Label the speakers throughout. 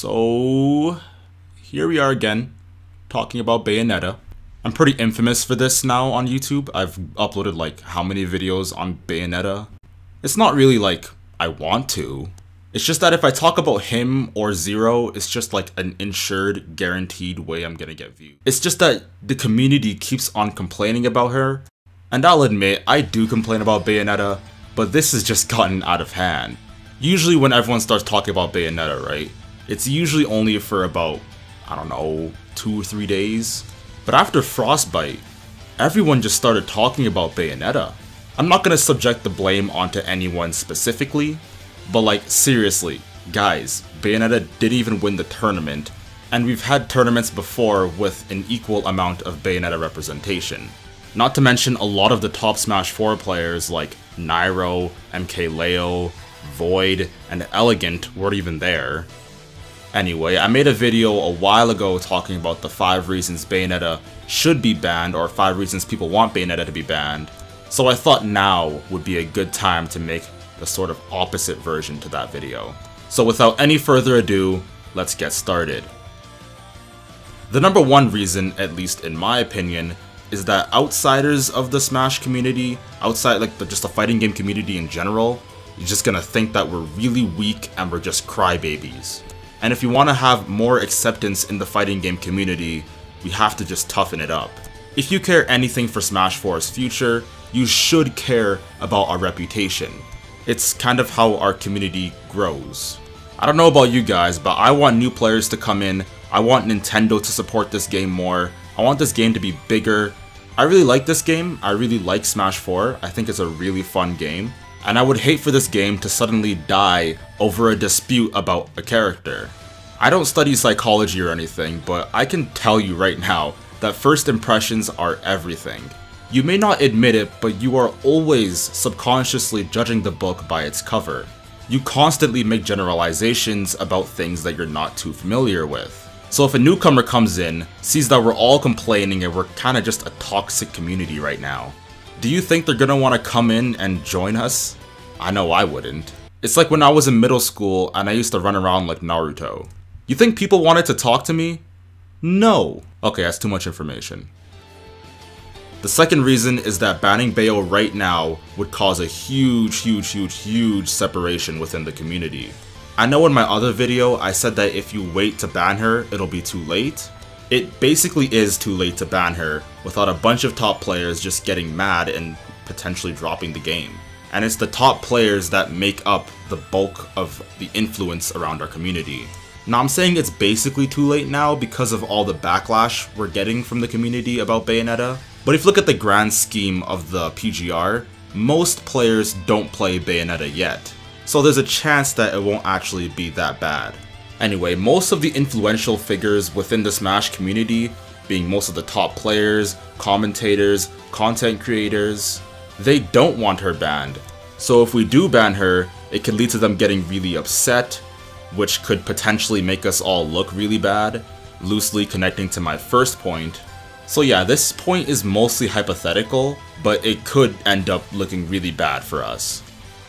Speaker 1: So, here we are again, talking about Bayonetta. I'm pretty infamous for this now on YouTube. I've uploaded like how many videos on Bayonetta? It's not really like I want to. It's just that if I talk about him or Zero, it's just like an ensured, guaranteed way I'm gonna get views. It's just that the community keeps on complaining about her. And I'll admit, I do complain about Bayonetta, but this has just gotten out of hand. Usually when everyone starts talking about Bayonetta, right? It's usually only for about, I don't know, 2 or 3 days. But after Frostbite, everyone just started talking about Bayonetta. I'm not gonna subject the blame onto anyone specifically, but like seriously, guys, Bayonetta didn't even win the tournament, and we've had tournaments before with an equal amount of Bayonetta representation. Not to mention a lot of the top Smash 4 players like Nairo, MKLeo, Void, and Elegant weren't even there. Anyway, I made a video a while ago talking about the 5 reasons Bayonetta should be banned, or 5 reasons people want Bayonetta to be banned, so I thought now would be a good time to make the sort of opposite version to that video. So without any further ado, let's get started. The number 1 reason, at least in my opinion, is that outsiders of the Smash community, outside like just the fighting game community in general, you're just gonna think that we're really weak and we're just crybabies. And if you want to have more acceptance in the fighting game community, we have to just toughen it up. If you care anything for Smash 4's future, you should care about our reputation. It's kind of how our community grows. I don't know about you guys, but I want new players to come in. I want Nintendo to support this game more. I want this game to be bigger. I really like this game. I really like Smash 4. I think it's a really fun game. And I would hate for this game to suddenly die over a dispute about a character. I don't study psychology or anything, but I can tell you right now that first impressions are everything. You may not admit it, but you are always subconsciously judging the book by its cover. You constantly make generalizations about things that you're not too familiar with. So if a newcomer comes in, sees that we're all complaining and we're kinda just a toxic community right now, do you think they're gonna wanna come in and join us? I know I wouldn't. It's like when I was in middle school and I used to run around like Naruto. You think people wanted to talk to me? No. Okay, that's too much information. The second reason is that banning Bayo right now would cause a huge separation within the community. I know in my other video I said that if you wait to ban her, it'll be too late. It basically is too late to ban her without a bunch of top players just getting mad and potentially dropping the game. And it's the top players that make up the bulk of the influence around our community. Now I'm saying it's basically too late now because of all the backlash we're getting from the community about Bayonetta, but if you look at the grand scheme of the PGR, most players don't play Bayonetta yet, so there's a chance that it won't actually be that bad. Anyway, most of the influential figures within the Smash community, being most of the top players, commentators, content creators, they don't want her banned. So if we do ban her, it could lead to them getting really upset, which could potentially make us all look really bad, loosely connecting to my first point. So yeah, this point is mostly hypothetical, but it could end up looking really bad for us.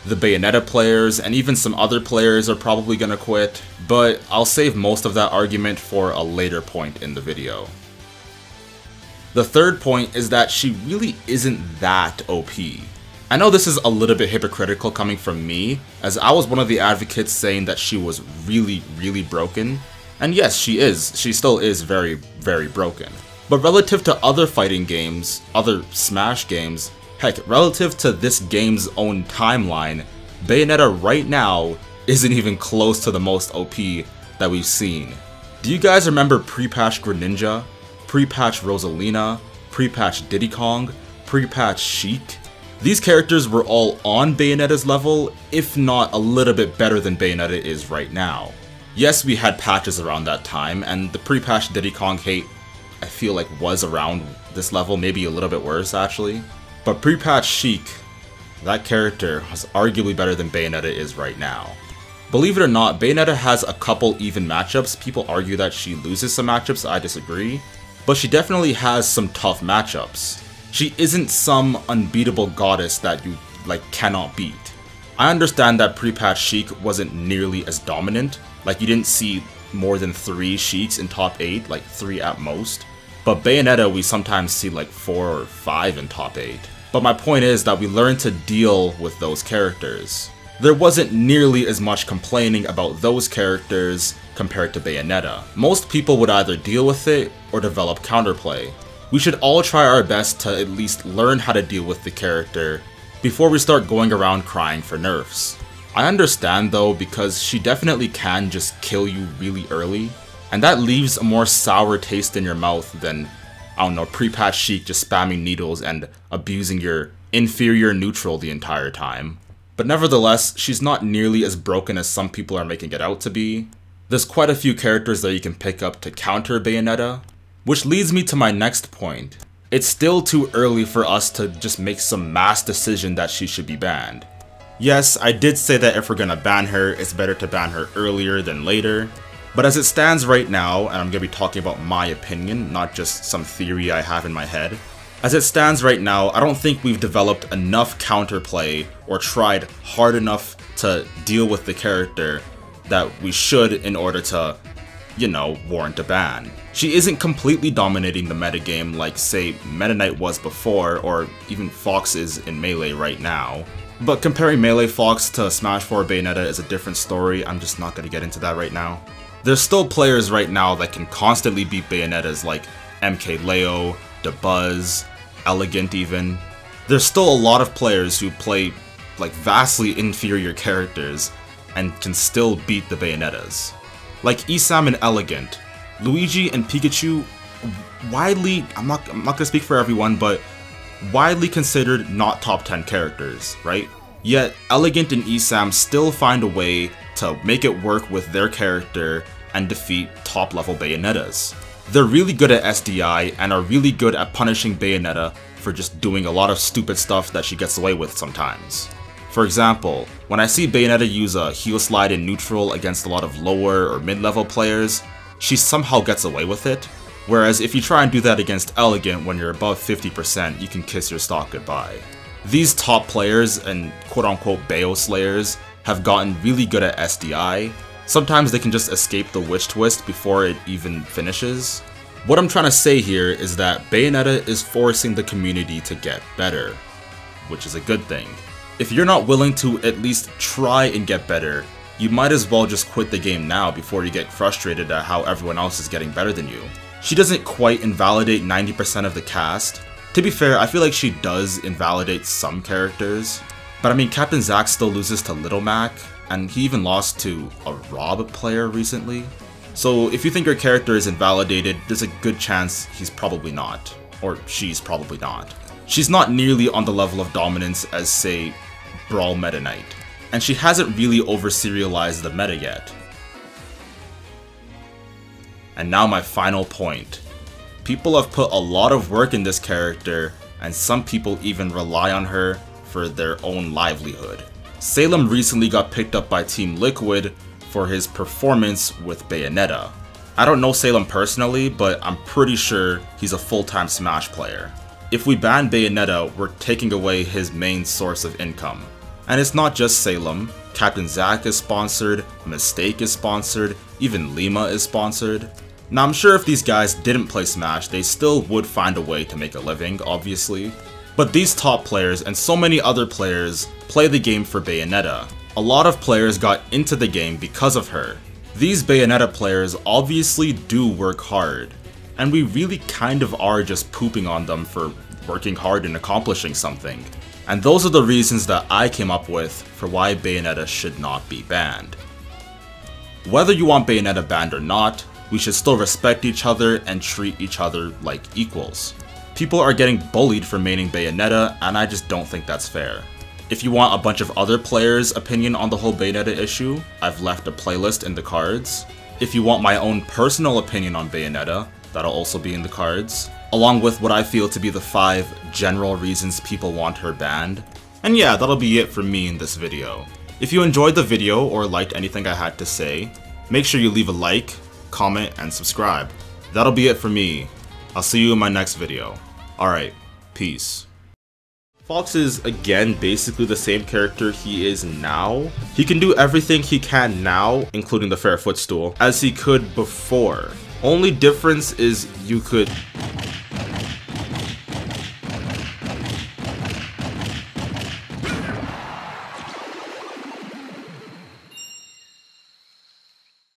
Speaker 1: The Bayonetta players and even some other players are probably gonna quit, but I'll save most of that argument for a later point in the video. The third point is that she really isn't that OP. I know this is a little bit hypocritical coming from me, as I was one of the advocates saying that she was really broken. And yes, she is. She still is very broken. But relative to other fighting games, other Smash games, heck, relative to this game's own timeline, Bayonetta right now isn't even close to the most OP that we've seen. Do you guys remember pre-patch Greninja, pre-patch Rosalina, pre-patch Diddy Kong, pre-patch Sheik? These characters were all on Bayonetta's level, if not a little bit better than Bayonetta is right now. Yes, we had patches around that time, and the pre-patch Diddy Kong hate, I feel like was around this level, maybe a little bit worse actually. But pre-patch Sheik, that character was arguably better than Bayonetta is right now. Believe it or not, Bayonetta has a couple even matchups. People argue that she loses some matchups, I disagree. But she definitely has some tough matchups. She isn't some unbeatable goddess that you cannot beat. I understand that pre-patch Sheik wasn't nearly as dominant, like you didn't see more than 3 Sheiks in top 8, like 3 at most. But Bayonetta, we sometimes see like 4 or 5 in top 8. But my point is that we learned to deal with those characters. There wasn't nearly as much complaining about those characters compared to Bayonetta. Most people would either deal with it or develop counterplay. We should all try our best to at least learn how to deal with the character before we start going around crying for nerfs. I understand though, because she definitely can just kill you really early, and that leaves a more sour taste in your mouth than, I don't know, pre-patch Sheik just spamming needles and abusing your inferior neutral the entire time. But nevertheless, she's not nearly as broken as some people are making it out to be. There's quite a few characters that you can pick up to counter Bayonetta, which leads me to my next point. It's still too early for us to just make some mass decision that she should be banned. Yes, I did say that if we're gonna ban her, it's better to ban her earlier than later. But as it stands right now, and I'm gonna be talking about my opinion, not just some theory I have in my head. As it stands right now, I don't think we've developed enough counterplay or tried hard enough to deal with the character that we should in order to, you know, warrant a ban. She isn't completely dominating the metagame like, say, Meta Knight was before, or even Fox is in Melee right now. But comparing Melee Fox to Smash 4 Bayonetta is a different story. I'm just not going to get into that right now. There's still players right now that can constantly beat Bayonettas like MKLeo, DeBuzz, Elegant even. There's still a lot of players who play like vastly inferior characters and can still beat the Bayonettas. Like Isam and Elegant, Luigi and Pikachu, widely, I'm not gonna speak for everyone, but widely considered not top 10 characters, right? Yet Elegant and Isam still find a way to make it work with their character and defeat top level Bayonettas. They're really good at SDI and are really good at punishing Bayonetta for just doing a lot of stupid stuff that she gets away with sometimes. For example, when I see Bayonetta use a heel slide in neutral against a lot of lower or mid-level players, she somehow gets away with it. Whereas if you try and do that against Elegant when you're above 50%, you can kiss your stock goodbye. These top players and quote-unquote Bayo slayers have gotten really good at SDI. Sometimes they can just escape the witch twist before it even finishes. What I'm trying to say here is that Bayonetta is forcing the community to get better, which is a good thing. If you're not willing to at least try and get better, you might as well just quit the game now before you get frustrated at how everyone else is getting better than you. She doesn't quite invalidate 90% of the cast. To be fair, I feel like she does invalidate some characters. But I mean, Captain Zack still loses to Little Mac, and he even lost to a Rob player recently. So if you think your character is invalidated, there's a good chance he's probably not. Or she's probably not. She's not nearly on the level of dominance as, say, Brawl Meta Knight. And she hasn't really over-serialized the meta yet. And now my final point. People have put a lot of work in this character, and some people even rely on her for their own livelihood. Salem recently got picked up by Team Liquid for his performance with Bayonetta. I don't know Salem personally, but I'm pretty sure he's a full-time Smash player. If we ban Bayonetta, we're taking away his main source of income. And it's not just Salem. Captain Zack is sponsored, Mistake is sponsored, even Lima is sponsored. Now I'm sure if these guys didn't play Smash, they still would find a way to make a living, obviously. But these top players and so many other players play the game for Bayonetta. A lot of players got into the game because of her. These Bayonetta players obviously do work hard, and we really kind of are just pooping on them for working hard and accomplishing something. And those are the reasons that I came up with for why Bayonetta should not be banned. Whether you want Bayonetta banned or not, we should still respect each other and treat each other like equals. People are getting bullied for maining Bayonetta, and I just don't think that's fair. If you want a bunch of other players' opinion on the whole Bayonetta issue, I've left a playlist in the cards. If you want my own personal opinion on Bayonetta, that'll also be in the cards, along with what I feel to be the 5 general reasons people want her banned. And yeah, that'll be it for me in this video. If you enjoyed the video or liked anything I had to say, make sure you leave a like, comment, and subscribe. That'll be it for me. I'll see you in my next video. Alright, peace. Fox is, again, basically the same character he is now. He can do everything he can now, including the fair footstool, as he could before. Only difference is you could